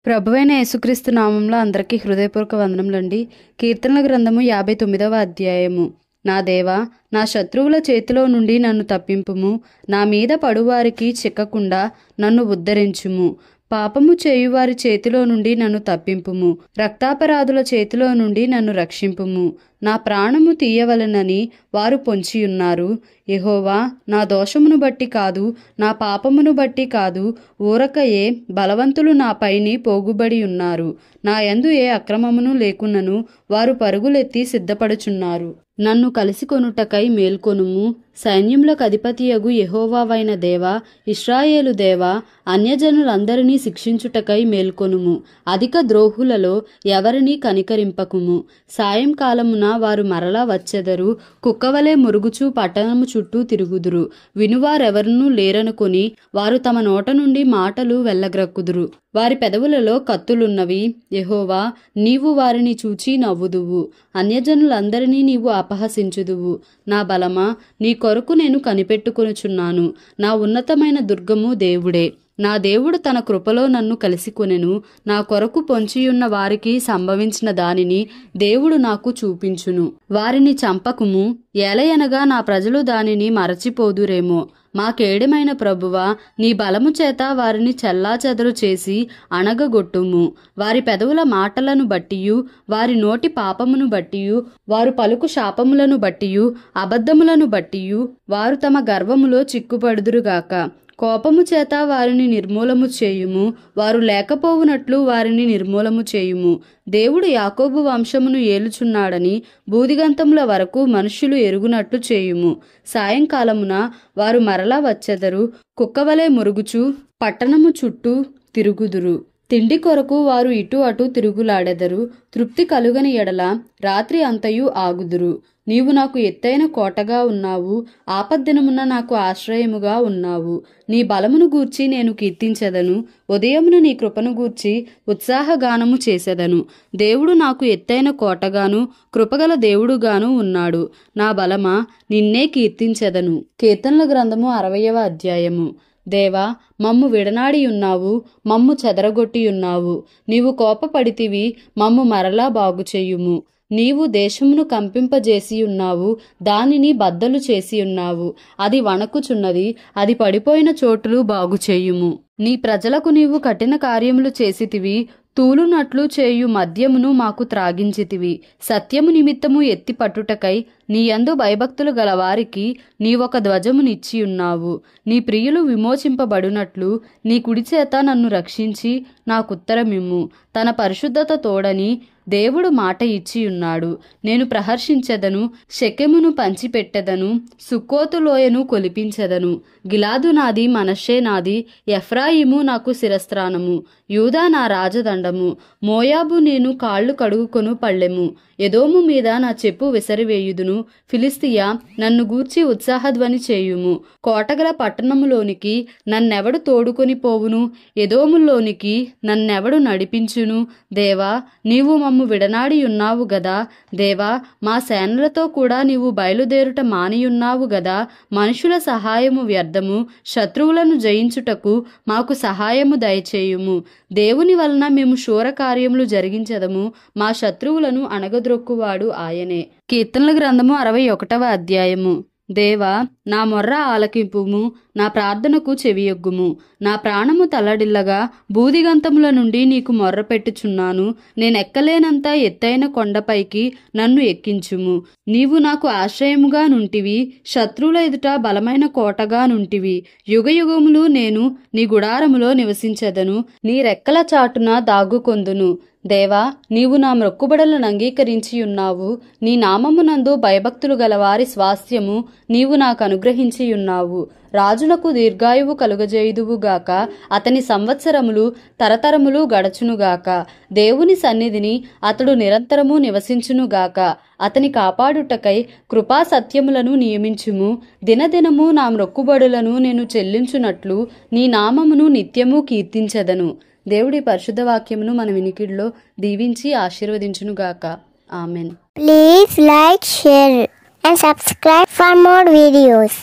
ప్రభువైన యేసుక్రీస్తు నామంలో అందరికీ హృదయపూర్వక వందనములండి. కీర్తనల గ్రంథము 59వ అధ్యాయము. నా దేవా, నా శత్రువుల చేతిలో నుండి నన్ను తప్పింపుము. నా మీద పడువారికి చిక్కకుండా నన్ను ఉద్ధరించుము. పాపము చేయువారి చేతిలో నుండి నన్ను తప్పింపుము. రక్తాపరాధుల చేతిలో నుండి నన్ను రక్షింపుము. నా ప్రాణము తీయవలెనని వారు పొంచియున్నారు. యెహోవా, నా దోషమును బట్టి కాదు, నా పాపమును బట్టి కాదు, ఊరకయే బలవంతులు నా పైని పోగుబడి ఉన్నారు. నా యందు ఏ అక్రమమును లేకున్నను వారు పరుగులెత్తి సిద్ధపడుచున్నారు. నన్ను కలిసి కొనుటకై మేల్కొనుము. సైన్యములకు అధిపతియగు యెహోవావైన దేవా, ఇశ్రాయేలు దేవా, అన్యజనులందరినీ శిక్షించుటకై మేల్కొనుము. అధిక ద్రోహులలో ఎవరినీ కనికరింపకుము. సాయంకాలమున వారు మరలా వచ్చెదరు. కుక్కవలే మురుగుచూ పట్టణము చుట్టూ తిరుగుదురు. వినువారెవరునూ లేరనుకొని వారు తమ నోట నుండి మాటలు వెళ్ళగ్రక్కుదురు. వారి పెదవులలో కత్తులున్నవి. యెహోవా, నీవు వారిని చూచి నవ్వుదువు. అన్యజనులందరినీ నీవు అపహసించుదువు. నా బలమా, నీ కొరకు నేను కనిపెట్టుకొనుచున్నాను. నా ఉన్నతమైన దుర్గము దేవుడే. నా దేవుడు తన కృపలో నన్ను కలిసికొనెను. నా కొరకు పొంచియున్న వారికి సంభవించిన దానిని దేవుడు నాకు చూపించును. వారిని చంపకుము, ఏలయనగా నా ప్రజలు దానిని మరచిపోదురేమో. మా కేడమైన ప్రభువా, నీ బలము చేత వారిని చెల్లాచెదరు చేసి అణగగొట్టుము. వారి పెదవుల మాటలను బట్టియు, వారి నోటి పాపమును బట్టియు, వారు పలుకు శాపములను బట్టియు, అబద్ధములను బట్టియు వారు తమ గర్వములో చిక్కుపడుదురుగాక. కోపము చేత వారిని నిర్మూలము చేయుము. వారు లేకపోవునట్లు వారిని నిర్మూలము చేయుము. దేవుడు యాకోబు వంశమును ఏలుచున్నాడని బూదిగంతముల వరకు మనుష్యులు ఎరుగునట్లు చేయుము. సాయంకాలమున వారు మరలా వచ్చెదరు. కుక్కవలే మురుగుచు పట్టణము చుట్టూ తిరుగుదురు. తిండి కొరకు వారు ఇటు అటు తిరుగులాడెదరు. తృప్తి కలుగని ఎడల రాత్రి అంతయు ఆగుదురు. నీవు నాకు ఎత్తైన కోటగా ఉన్నావు. ఆపద్దినమున నాకు ఆశ్రయముగా ఉన్నావు. నీ బలమును గూర్చి నేను కీర్తించెదను. ఉదయమున నీ కృపను గూర్చి ఉత్సాహగానము చేసెదను. దేవుడు నాకు ఎత్తైన కోటగాను కృపగల దేవుడుగాను ఉన్నాడు. నా బలమా, నిన్నే కీర్తించెదను. కీర్తనల గ్రంథము 60వ అధ్యాయము. దేవా, మమ్ము విడనాడి ఉన్నావు, మమ్ము చెదరగొట్టి ఉన్నావు. నీవు కోపపడితివి, మమ్ము మరలా బాగుచేయుము. నీవు దేశమును కంపింపజేసి ఉన్నావు, దానిని బద్దలు చేసి ఉన్నావు. అది వణకుచున్నది, అది పడిపోయిన చోటులు బాగుచేయుము. నీ ప్రజలకు నీవు కఠిన కార్యములు చేసితివి. తూలునట్లు చేయు మద్యమును మాకు త్రాగించితివి. సత్యము నిమిత్తము ఎత్తి పట్టుటకై నీయందు భయభక్తులు గల వారికి నీవొక ధ్వజమునిచ్చి ఉన్నావు. నీ ప్రియులు విమోచింపబడునట్లు నీ కుడిచేత నన్ను రక్షించి నాకుత్తరమిమ్ము. తన పరిశుద్ధత తోడని దేవుడు మాట ఇచ్చి ఉన్నాడు. నేను ప్రహర్షించెదను, షెకెమును పంచిపెట్టెదను, సుక్కోతు లోయను కొలిపించెదను. గిలాదు నాది, మనష్షే నాది, ఎఫ్రాయిము నాకు శిరస్త్రాణము, యూదా నా రాజదండము. మోయాబు నేను కాళ్ళు కడుగుకొను పళ్ళెము. ఎదోము మీద నా చెప్పు విసరివేయుదును. ఫిలిస్తియా, నన్ను గూర్చి ఉత్సాహధ్వని చేయుము. కోటగల పట్టణములోనికి నన్నెవడు తోడుకొని పోవును? ఎదోములోనికి నన్నెవడు నడిపించును? దేవా, నీవు మమ్ము విడనాడి ఉన్నావు గదా. దేవా, మా సేనలతో కూడా నీవు బయలుదేరుట మానియున్నావు గదా. మనుషుల సహాయము వ్యర్థము. శత్రువులను జయించుటకు మాకు సహాయము దయచేయుము. దేవుని వలన మేము శూర కార్యములు జరిగించెదము. మా శత్రువులను అణగద్రొక్కువాడు ఆయనే. కీర్తనల గ్రంథము 61వ అధ్యాయము. దేవా, నా మొర్ర ఆలకింపుము, నా ప్రార్థనకు చెవియొగ్గుము. నా ప్రాణము తల్లడిల్లగా బూదిగంతముల నుండి నీకు మొర్ర పెట్టుచున్నాను. నేనెక్కలేనంత ఎత్తైన కొండపైకి నన్ను ఎక్కించుము. నీవు నాకు ఆశ్రయముగా నుంటివి, శత్రువుల ఎదుట బలమైన కోటగా నుంటివి. యుగయుగములు నేను నీ గుడారములో నివసించెదను. నీ రెక్కల చాటున దాగుకొందును. దేవా, నీవు నా మ్రొక్కుబడులను అంగీకరించి ఉన్నావు. నీ నామమునందు భయభక్తులు గల వారి స్వాస్థ్యము నీవు నాకు అనుగ్రహించి ఉన్నావు. రాజులకు దీర్ఘాయువు కలుగజేయుదువుగాక. అతని సంవత్సరములు తరతరములు గడచునుగాక. దేవుని సన్నిధిని అతడు నిరంతరము నివసించునుగాక. అతని కాపాడుటకై కృపా సత్యములను నియమించుము. దినదినము నా మ్రొక్కుబడులను నేను చెల్లించునట్లు నీ నామమును నిత్యము కీర్తించెదను. దేవుడి పరిశుద్ధ వాక్యమును మన వినికిడిలో దీవించి ఆశీర్వదించునుగాక. Amen. Please like, share and subscribe for more videos.